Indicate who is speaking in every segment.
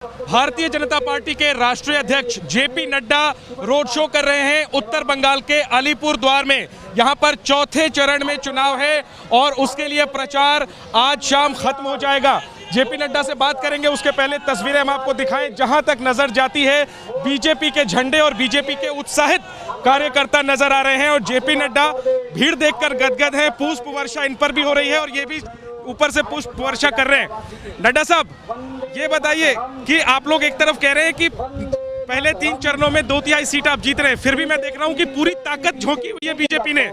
Speaker 1: Bharatiya Janata party के राष्ट्रीय अध्यक्ष जेपी नड्डा रोड शो कर रहे हैं उत्तर बंगाल के अलीपुर द्वार में। यहां पर चौथे चरण में चुनाव है और उसके लिए प्रचार आज शाम खत्म हो जाएगा। जेपी नड्डा से बात करेंगे, उसके पहले तस्वीरें हम आपको दिखाएं। जहां तक नजर जाती है बीजेपी के झंडे और बीजेपी के उत्साहित कार्यकर्ता नजर आ रहे हैं और जेपी नड्डा भीड़ देखकर गदगद हैं। पुष्प वर्षा इन पर भी हो रही है और ये भी ऊपर से पुष्प वर्षा कर रहे हैं। नड्डा साहब, ये बताइए कि आप लोग एक तरफ कह रहे हैं कि पहले 3 चरणों में 2/3 सीट आप जीत रहे हैं, फिर भी मैं देख रहा हूं कि पूरी ताकत झोंकी हुई है बीजेपी ने।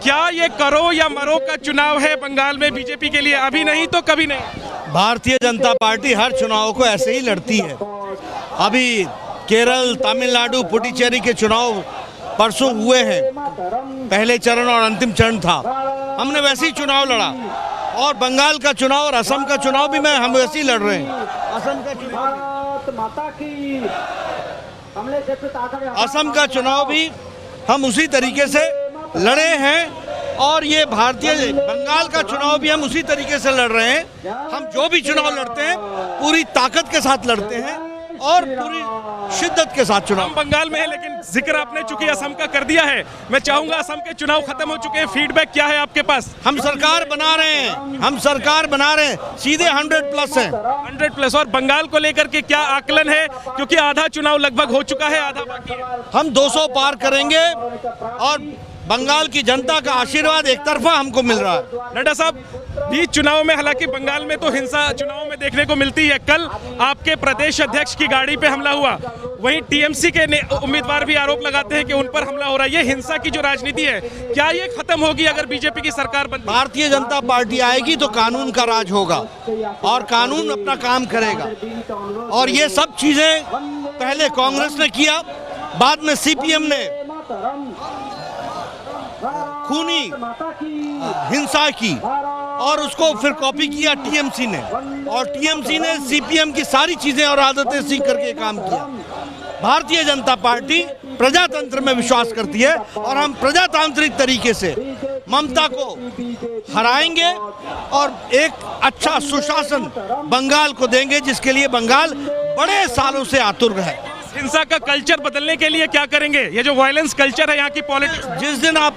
Speaker 1: क्या ये करो या मरो का चुनाव है बंगाल में बीजेपी के लिए? अभी नहीं तो कभी नहीं।
Speaker 2: भारतीय जनता पार्टी हर चुनाव को ऐसे ही लड़ती है। अभी केरल, तमिलनाडु, पुडुचेरी के चुनाव परसों हुए हैं, पहले चरण और अंतिम चरण था, हमने वैसे ही चुनाव लड़ा। और बंगाल का चुनाव और असम का चुनाव भी हम वैसे ही लड़ रहे हैं। असम का चुनाव भी हम उसी तरीके से लड़े हैं और ये भारतीय बंगाल का चुनाव भी हम उसी तरीके से लड़ रहे हैं। हम जो भी चुनाव लड़ते हैं पूरी ताकत के साथ लड़ते हैं और पूरी शिद्दत के साथ चुनाव।
Speaker 1: बंगाल में है, लेकिन जिक्र आपने चूंकि असम का कर दिया है, मैं चाहूंगा असम के चुनाव खत्म हो चुके हैं, फीडबैक क्या है आपके पास?
Speaker 2: हम सरकार बना रहे हैं, सीधे 100+ है।
Speaker 1: 100+। और बंगाल को लेकर के क्या आकलन है, क्योंकि आधा चुनाव लगभग हो चुका है, आधा बाकी है?
Speaker 2: हम 200 पार करेंगे और बंगाल की जनता का आशीर्वाद एक तरफा हमको मिल रहा है।
Speaker 1: नड्डा साहब, बीच चुनाव में, हालांकि बंगाल में तो हिंसा चुनाव में देखने को मिलती है, कल आपके प्रदेश अध्यक्ष की गाड़ी पे हमला हुआ, वहीं टीएमसी के उम्मीदवार भी आरोप लगाते हैं कि उन पर हमला हो रहा है। ये हिंसा की जो राजनीति है, क्या ये खत्म होगी अगर बीजेपी की सरकार बनती?
Speaker 2: भारतीय जनता पार्टी आएगी तो कानून का राज होगा और कानून अपना काम करेगा। और ये सब चीजें पहले कांग्रेस ने किया, बाद में सीपीएम ने खूनी हिंसा की और उसको फिर कॉपी किया टीएमसी ने, और टीएमसी ने सीपीएम की सारी चीजें और आदतें सीख करके काम किया। भारतीय जनता पार्टी प्रजातंत्र में विश्वास करती है और हम प्रजातांत्रिक तरीके से ममता को हराएंगे और एक अच्छा सुशासन बंगाल को देंगे, जिसके लिए बंगाल बड़े सालों से आतुर है।
Speaker 1: हिंसा का कल्चर बदलने के लिए क्या करेंगे? ये जो वायलेंस कल्चर है यहाँ की पॉलिटिक्स,
Speaker 2: जिस दिन आप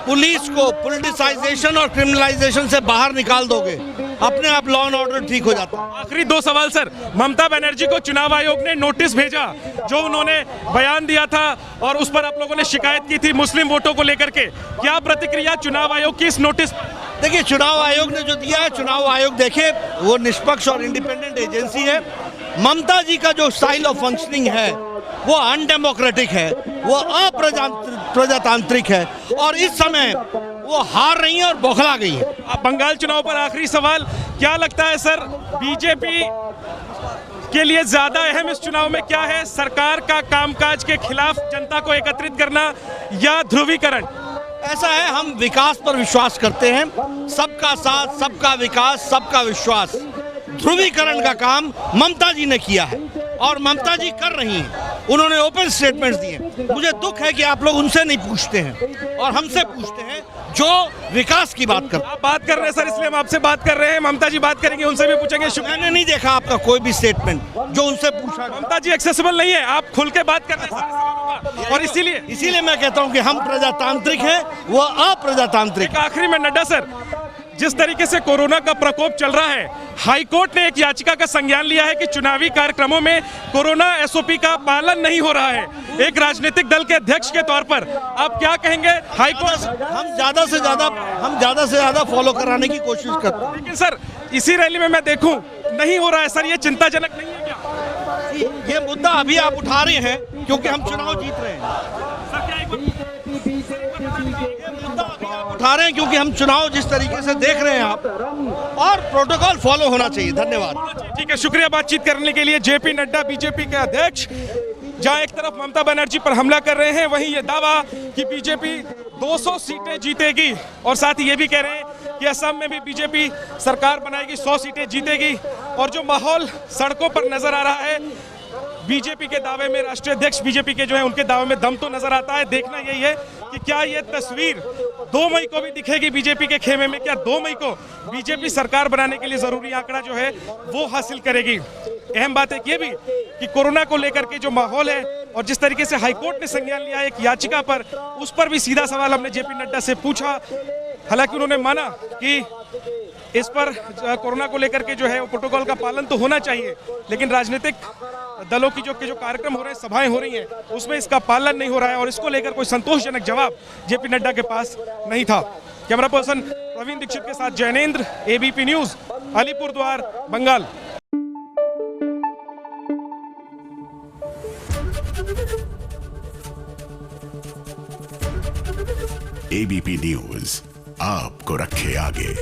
Speaker 2: पुलिस को पॉलिटिसाइजेशन और क्रिमिनलाइजेशन से बाहर निकाल दोगे, अपने आप लॉ एंड ऑर्डर ठीक हो जाता है।
Speaker 1: आखिरी 2 सवाल सर, ममता बनर्जी को चुनाव आयोग ने नोटिस भेजा, जो उन्होंने बयान दिया था और उस पर आप लोगों ने शिकायत की थी मुस्लिम वोटों को लेकर के, क्या प्रतिक्रिया चुनाव आयोग की इस नोटिस?
Speaker 2: देखिए, चुनाव आयोग ने जो दिया है, चुनाव आयोग देखे, वो निष्पक्ष और इंडिपेंडेंट एजेंसी है। ममता जी का जो स्टाइल ऑफ फंक्शनिंग है वो अनडेमोक्रेटिक है, वो अप्रजातांत्रिक है और इस समय वो हार रही है और बौखला गई है।
Speaker 1: बंगाल चुनाव पर आखिरी सवाल, क्या लगता है सर, बीजेपी के लिए ज्यादा अहम इस चुनाव में क्या है? सरकार का कामकाज के खिलाफ जनता को एकत्रित करना या ध्रुवीकरण?
Speaker 2: ऐसा है, हम विकास पर विश्वास करते हैं, सबका साथ, सबका विकास, सबका विश्वास। ध्रुवीकरण का काम ममता जी ने किया है और ममता जी कर रही हैं, उन्होंने ओपन स्टेटमेंट्स दिए। मुझे दुख है कि आप लोग उनसे नहीं पूछते हैं और हमसे पूछते हैं जो विकास की बात करते हैं।
Speaker 1: आप बात कर रहे हैं सर, इसलिए हम आपसे बात कर रहे हैं। ममता जी बात करेंगे, उनसे भी पूछेंगे।
Speaker 2: मैंने नहीं देखा आपका कोई भी स्टेटमेंट जो उनसे पूछा।
Speaker 1: ममता जी एक्सेसिबल नहीं है, आप खुल के बात कर रहे हैं और
Speaker 2: इसीलिए मैं कहता हूँ कि हम प्रजातांत्रिक हैं, वो अप्रजातांत्रिक।
Speaker 1: आखिरी में नड्डा सर, जिस तरीके से कोरोना का प्रकोप चल रहा है, हाईकोर्ट ने एक याचिका का संज्ञान लिया है कि चुनावी कार्यक्रमों में कोरोना एसओपी का पालन नहीं हो रहा है। एक राजनीतिक दल के अध्यक्ष के तौर पर आप क्या कहेंगे? हाईकोर्ट
Speaker 2: हम ज्यादा से ज्यादा फॉलो कराने की कोशिश करते हैं,
Speaker 1: लेकिन सर इसी रैली में मैं देखूं नहीं हो रहा है सर, ये चिंताजनक नहीं है क्या?
Speaker 2: ये मुद्दा अभी आप उठा रहे हैं क्योंकि हम चुनाव जीत रहे हैं। उठा रहे हैं क्योंकि हम चुनाव जिस तरीके से देख रहे हैं आप, और प्रोटोकॉल फॉलो होना चाहिए। धन्यवाद।
Speaker 1: ठीक है, शुक्रिया बातचीत करने के लिए। जेपी नड्डा बीजेपी के अध्यक्ष, जहां एक तरफ ममता बनर्जी पर हमला कर रहे हैं, वहीं ये दावा कि बीजेपी 200 सीटें जीतेगी और साथ ही ये भी कह रहे हैं कि असम में भी बीजेपी सरकार बनाएगी, 100 सीटें जीतेगी। और जो माहौल सड़कों पर नजर आ रहा है, बीजेपी के दावे में, राष्ट्रीय अध्यक्ष बीजेपी के जो है उनके दावे में दम तो नजर आता है। देखना यही है कि क्या ये तस्वीर 2 मई को भी दिखेगी बीजेपी के खेमे में? क्या 2 मई को बीजेपी सरकार बनाने के लिए जरूरी आंकड़ा जो है वो हासिल करेगी? अहम बात एक ये भी कि कोरोना को लेकर के जो माहौल है और जिस तरीके से हाईकोर्ट ने संज्ञान लिया एक याचिका पर, उस पर भी सीधा सवाल हमने जेपी नड्डा से पूछा। हालांकि उन्होंने माना कि इस पर कोरोना को लेकर के जो है वो प्रोटोकॉल का पालन तो होना चाहिए, लेकिन राजनीतिक दलों की जो कार्यक्रम हो रहे हैं, सभाएं हो रही हैं, उसमें इसका पालन नहीं हो रहा है और इसको लेकर कोई संतोषजनक जवाब जेपी नड्डा के पास नहीं था। कैमरा पर्सन प्रवीण दीक्षित के साथ Jainendra, ABP news, Alipurduar, Bengal.
Speaker 3: ABP news आपको रखे आगे।